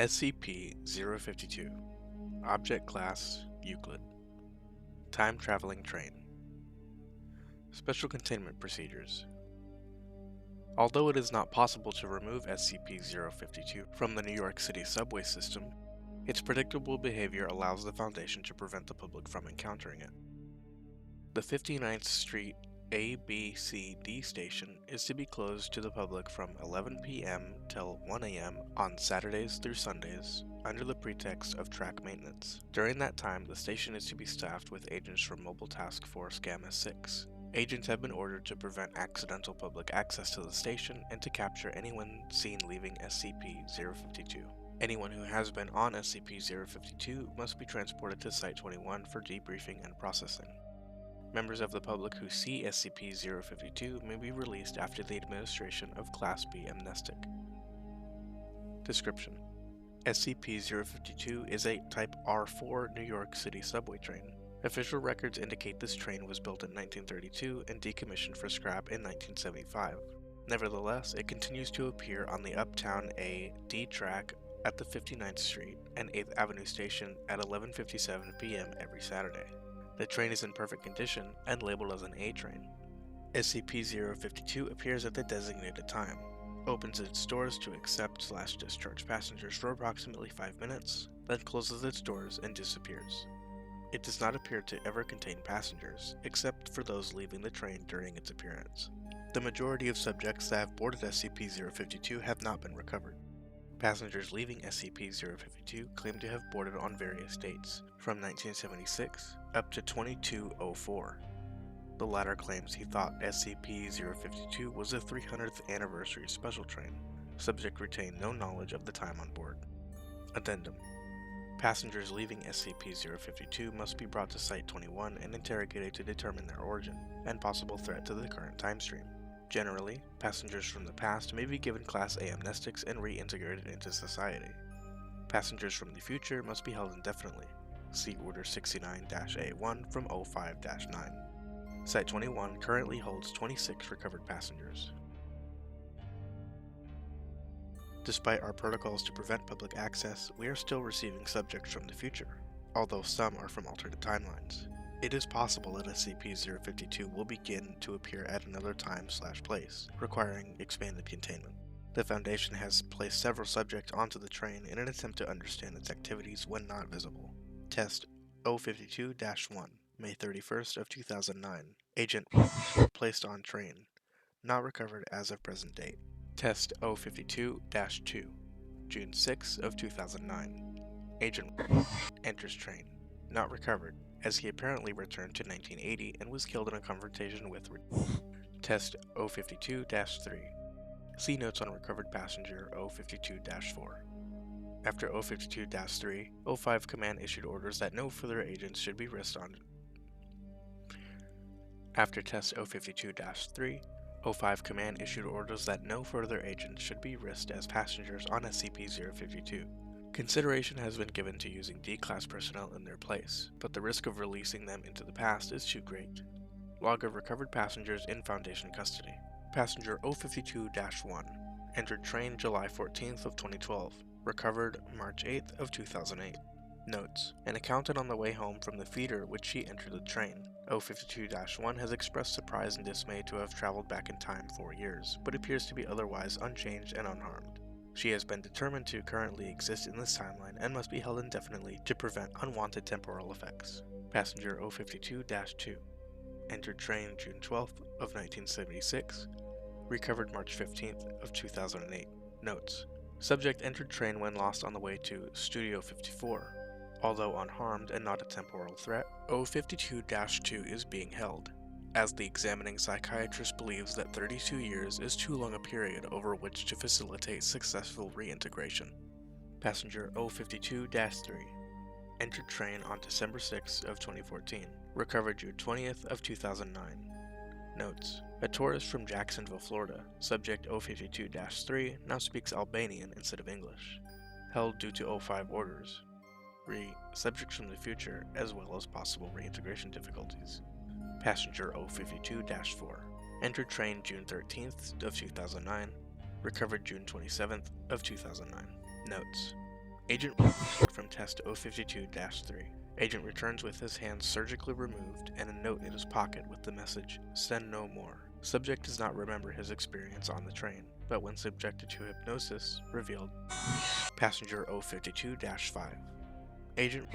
SCP-052 Object Class Euclid Time Traveling Train Special Containment Procedures. Although it is not possible to remove SCP-052 from the New York City subway system, its predictable behavior allows the Foundation to prevent the public from encountering it. The 59th Street A, B, C, D station is to be closed to the public from 11 p.m. till 1 a.m. on Saturdays through Sundays under the pretext of track maintenance. During that time, the station is to be staffed with agents from Mobile Task Force Gamma 6. Agents have been ordered to prevent accidental public access to the station and to capture anyone seen leaving SCP-052. Anyone who has been on SCP-052 must be transported to Site-21 for debriefing and processing. Members of the public who see SCP-052 may be released after the administration of Class B amnestic. Description: SCP-052 is a Type R4 New York City subway train. Official records indicate this train was built in 1932 and decommissioned for scrap in 1975. Nevertheless, it continues to appear on the Uptown A D track at the 59th Street and 8th Avenue station at 11:57 p.m. every Saturday. The train is in perfect condition and labeled as an A train. SCP-052 appears at the designated time, opens its doors to accept/discharge passengers for approximately 5 minutes, then closes its doors and disappears. It does not appear to ever contain passengers, except for those leaving the train during its appearance. The majority of subjects that have boarded SCP-052 have not been recovered. Passengers leaving SCP-052 claim to have boarded on various dates, from 1976 up to 2204. The latter claims he thought SCP-052 was a 300th anniversary special train. Subject retained no knowledge of the time on board. Addendum: passengers leaving SCP-052 must be brought to Site-21 and interrogated to determine their origin and possible threat to the current time stream. Generally, passengers from the past may be given Class A amnestics and reintegrated into society. Passengers from the future must be held indefinitely. See Order 69-A1 from 05-9. Site-21 currently holds 26 recovered passengers. Despite our protocols to prevent public access, we are still receiving subjects from the future, although some are from alternate timelines. It is possible that SCP-052 will begin to appear at another time/place, requiring expanded containment. The Foundation has placed several subjects onto the train in an attempt to understand its activities when not visible. Test 052-1, May 31st of 2009. Agent placed on train, not recovered as of present date. Test 052-2, June 6 of 2009. Agent enters train, not recovered, as he apparently returned to 1980 and was killed in a confrontation with Test 052-3. See notes on recovered passenger 052-4. After 052-3, 05 Command issued orders that no further agents should be risked on. After Test 052-3, 05 Command issued orders that no further agents should be risked as passengers on SCP-052. Consideration has been given to using D-Class personnel in their place, but the risk of releasing them into the past is too great. Log of recovered passengers in Foundation custody. Passenger 052-1 entered train July 14th of 2012, recovered March 8th of 2008. Notes: an accountant on the way home from the feeder which she entered the train. 052-1 has expressed surprise and dismay to have traveled back in time 4 years, but appears to be otherwise unchanged and unharmed. She has been determined to currently exist in this timeline and must be held indefinitely to prevent unwanted temporal effects. Passenger 052-2 entered train June 12th of 1976, recovered March 15th of 2008. Notes: subject entered train when lost on the way to Studio 54. Although unharmed and not a temporal threat, 052-2 is being held, as the examining psychiatrist believes that 32 years is too long a period over which to facilitate successful reintegration. Passenger 052-3 entered train on December 6 of 2014, recovered June 20th of 2009. Notes: a tourist from Jacksonville, Florida, subject 052-3 now speaks Albanian instead of English, held due to 05 orders. Subjects from the future, as well as possible reintegration difficulties. Passenger 052-4 entered train June 13th of 2009, recovered June 27th of 2009. Notes: Agent from Test 052-3. Agent returns with his hands surgically removed and a note in his pocket with the message, "Send no more." Subject does not remember his experience on the train, but when subjected to hypnosis, revealed. Passenger 052-5. Agent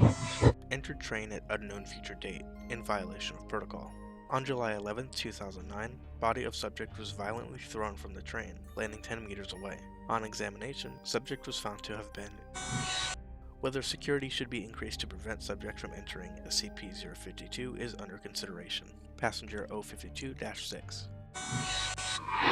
entered train at unknown future date, in violation of protocol. On July 11, 2009, body of subject was violently thrown from the train, landing 10 meters away. On examination, subject was found to have been. Whether security should be increased to prevent subject from entering SCP-052 is under consideration. Passenger 052-6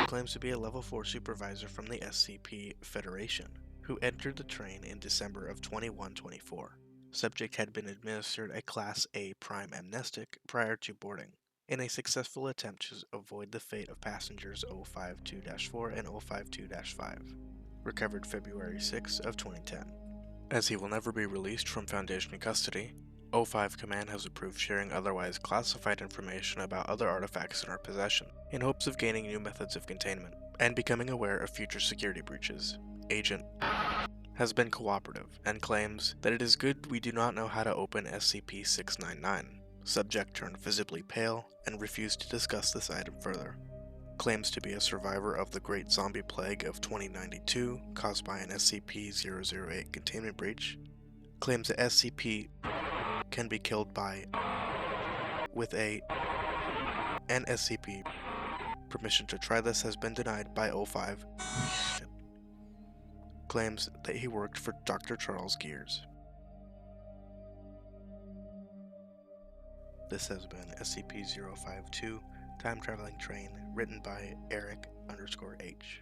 claims to be a Level 4 supervisor from the SCP Federation, who entered the train in December of 2124. Subject had been administered a Class A prime amnestic prior to boarding, in a successful attempt to avoid the fate of passengers 052-4 and 052-5. Recovered February 6 of 2010. As he will never be released from Foundation custody, O5 Command has approved sharing otherwise classified information about other artifacts in our possession, in hopes of gaining new methods of containment, and becoming aware of future security breaches. Agent has been cooperative, and claims that it is good we do not know how to open SCP-699. Subject turned visibly pale, and refused to discuss this item further. Claims to be a survivor of the Great Zombie Plague of 2092, caused by an SCP-008 containment breach. Claims that SCP can be killed by with an SCP. Permission to try this has been denied by O5. Claims that he worked for Dr. Charles Gears. This has been SCP-052, Time Traveling Train, written by Eric_H.